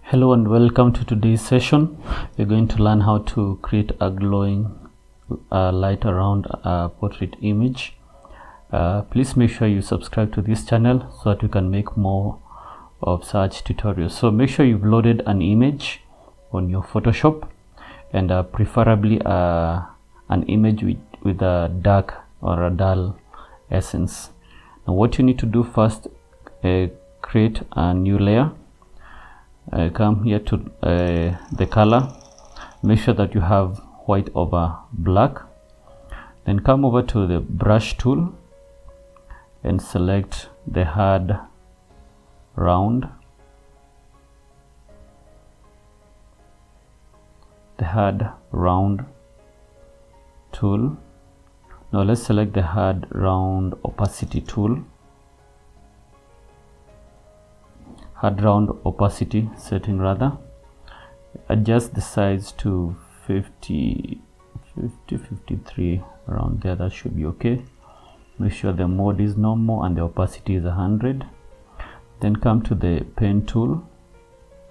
Hello and welcome to today's session. We're going to learn how to create a glowing light around a portrait image. Please make sure you subscribe to this channel so that you can make more of such tutorials. So make sure you've loaded an image on your Photoshop, and preferably an image with a dark or a dull essence. Now what you need to do first, create a new layer. Come here to the color, make sure that you have white over black, then come over to the brush tool and select the hard round, tool. Now let's select the hard round opacity tool, hard round opacity setting rather. Adjust the size to 53 around there. That should be okay. Make sure the mode is normal and the opacity is 100. Then come to the pen tool,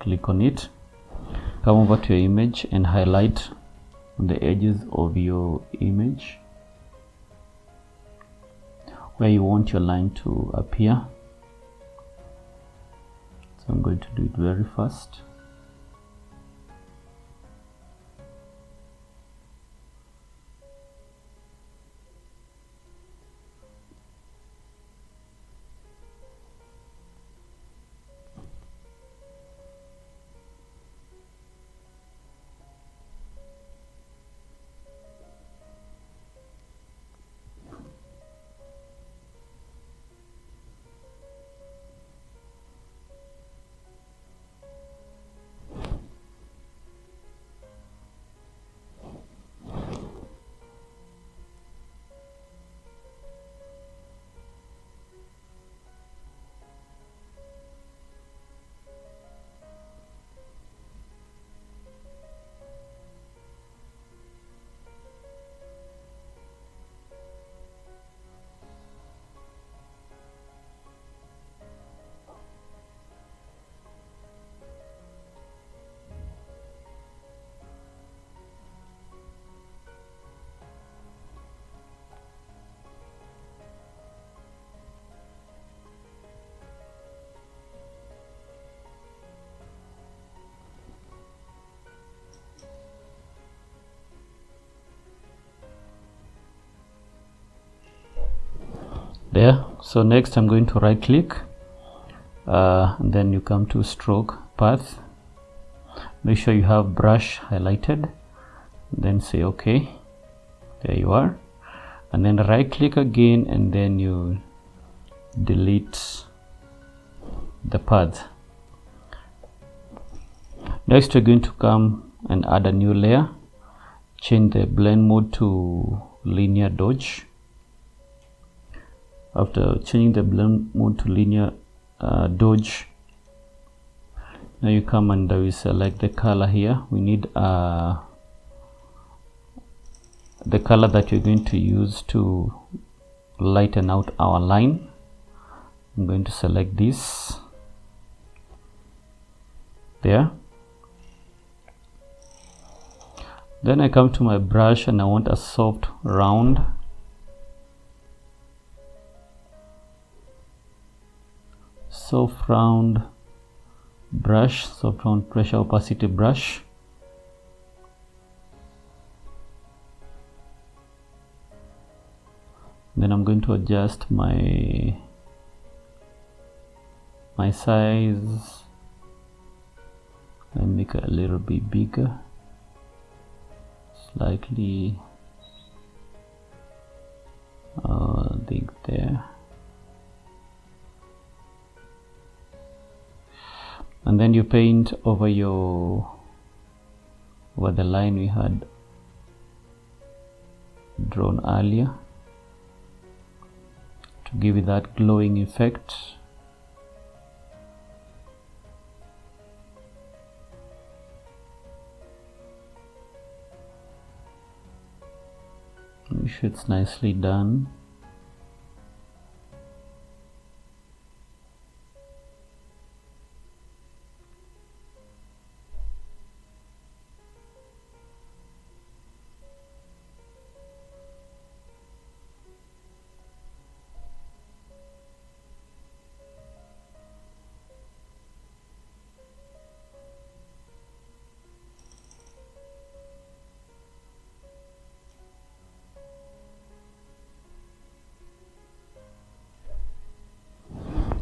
click on it, come over to your image and highlight on the edges of your image where you want your line to appear. So I'm going to do it very fast. There. So next I'm going to right click, and then you come to stroke path. Make sure you have brush highlighted, then say okay. There you are. And then right click again, and then you delete the path. Next we're going to come and add a new layer. Change the blend mode to linear dodge. After changing the blend mode to linear dodge, now you come and we select the color here. We need the color that you're going to use to lighten out our line. I'm going to select this there. Then I come to my brush and I want a soft round. Soft round brush, soft round pressure opacity brush. Then I'm going to adjust my size and make it a little bit bigger, slightly big there. And then you paint over the line we had drawn earlier to give it that glowing effect. Make sure it's nicely done.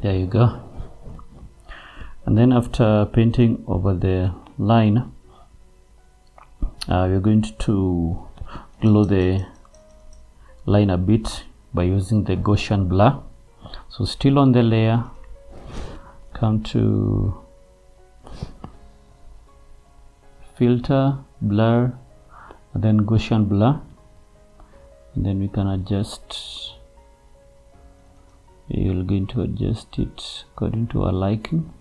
There you go. And then after painting over the line, we're going to glow the line a bit by using the Gaussian blur. So still on the layer, come to filter, blur, and then Gaussian blur, and then we can adjust. You're going to adjust it according to our liking.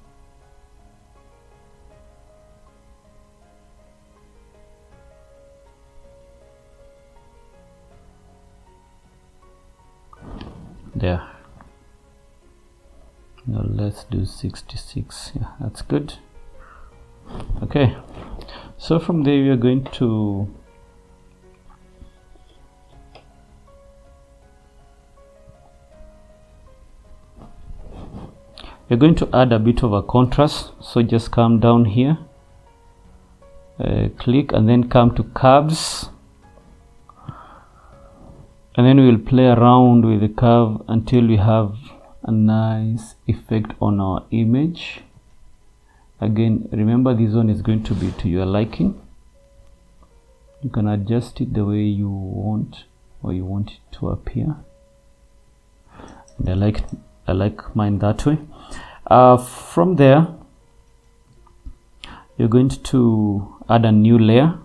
There. Now let's do 66. Yeah, that's good. Okay, so from there we are going to add a bit of a contrast. So just come down here, click, and then come to curves, and then we will play around with the curve until we have a nice effect on our image. Again, remember this one is going to be to your liking. You can adjust it the way you want, or you want it to appear. And I like mine that way. From there, you're going to add a new layer.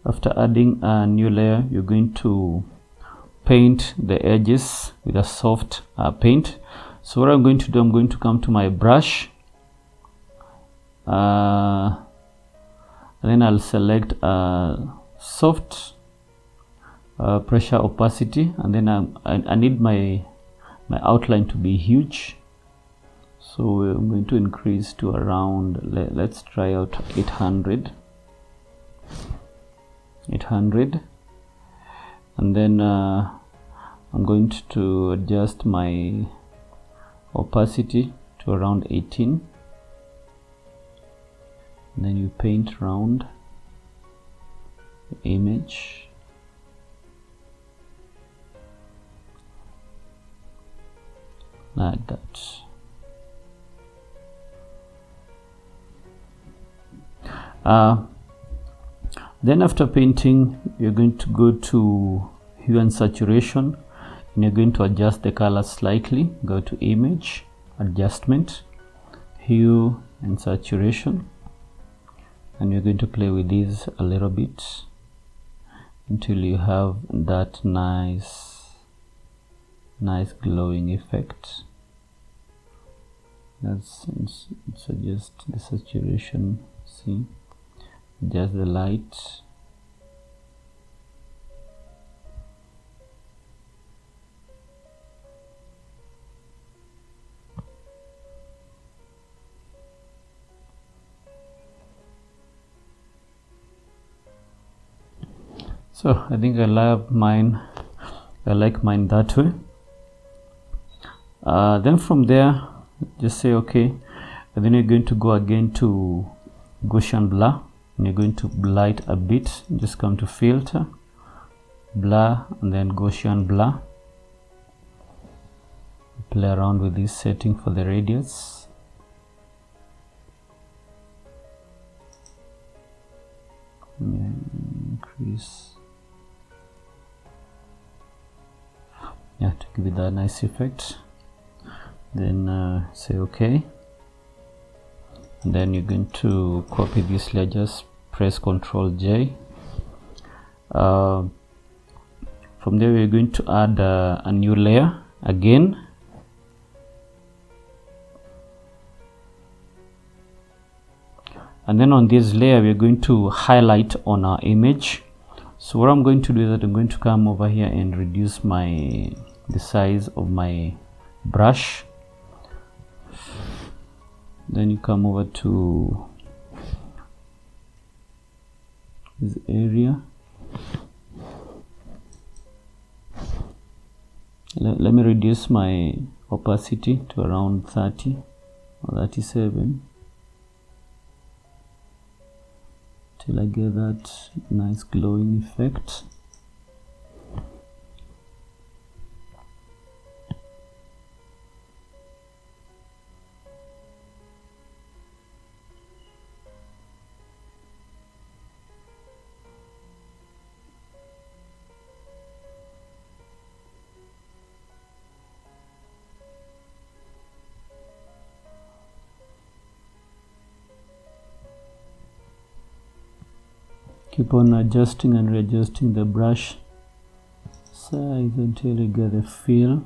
After adding a new layer, you're going to paint the edges with a soft paint. So what I'm going to do, I'm going to come to my brush, and then I'll select soft pressure opacity, and then I need my outline to be huge. So I'm going to increase to around, let's try out 800, and then I'm going to adjust my opacity to around 18, and then you paint around the image. Like that. Then after painting, you're going to go to hue and saturation, and you're going to adjust the color slightly. Go to image, adjustment, hue and saturation, and you're going to play with these a little bit until you have that nice glowing effect. Let's adjust the saturation. See, adjust the light. So I think I like mine that way. Then from there, just say okay, and then you're going to go again to Gaussian blur, and you're going to blur it a bit. Just come to filter, blur, and then Gaussian blur. Play around with this setting for the radius. Increase, yeah, to give it that nice effect. Then say okay, and then you're going to copy this layer. Just press Ctrl J. From there we're going to add a new layer again, and then on this layer we're going to highlight on our image. So what I'm going to do is that I'm going to come over here and reduce the size of my brush. Then you come over to this area. Let me reduce my opacity to around 30 or 37 till I get that nice glowing effect. Keep on adjusting and readjusting the brush size until you get the feel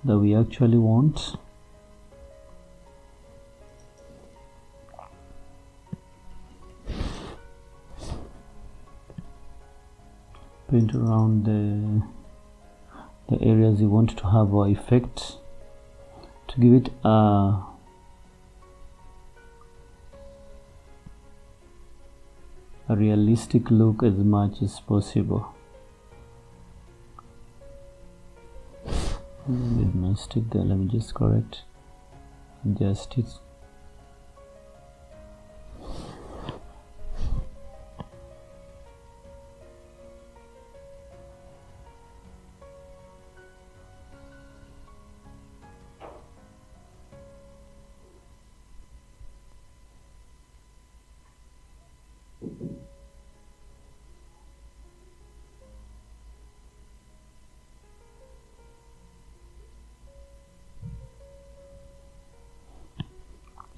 that we actually want. Paint around the areas you want to have our effect to give it a realistic look as much as possible. With my stick there, let me just correct, adjust it.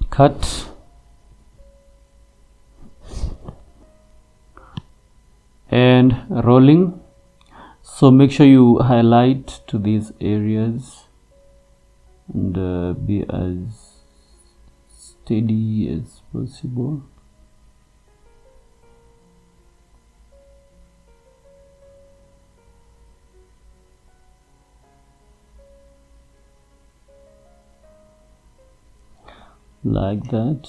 Cut and rolling. So make sure you highlight to these areas and be as steady as possible. Like that.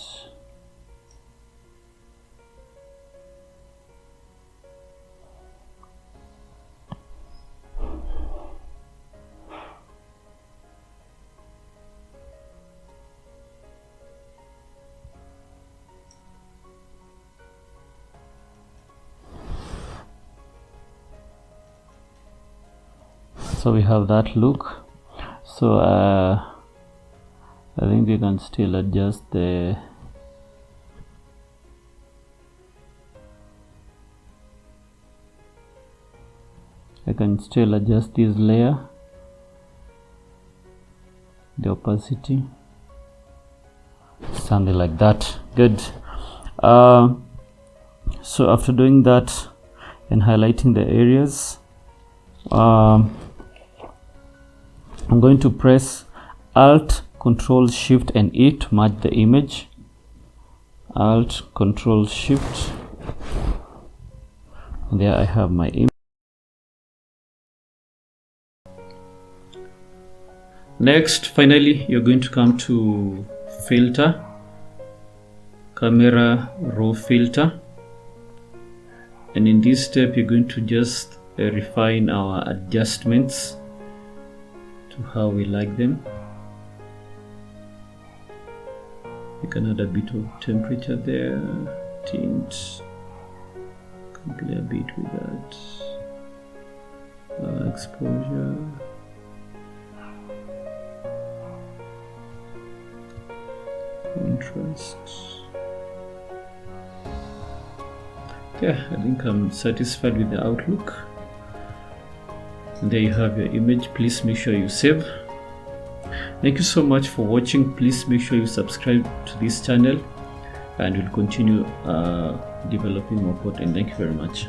So we have that look. So I think we can still adjust I can still adjust this layer, the opacity, something like that. Good. So after doing that and highlighting the areas, I'm going to press Alt, Control, Shift and E to merge the image. Alt, Control, Shift. And there I have my image. Next, finally, you're going to come to Filter, Camera Raw Filter. And in this step, you're going to just refine our adjustments to how we like them. You can add a bit of temperature there, tint, can play a bit with that, exposure, contrast. Yeah, I think I'm satisfied with the outlook. And there you have your image. Please make sure you save. Thank you so much for watching. Please make sure you subscribe to this channel and we'll continue developing more content. Thank you very much.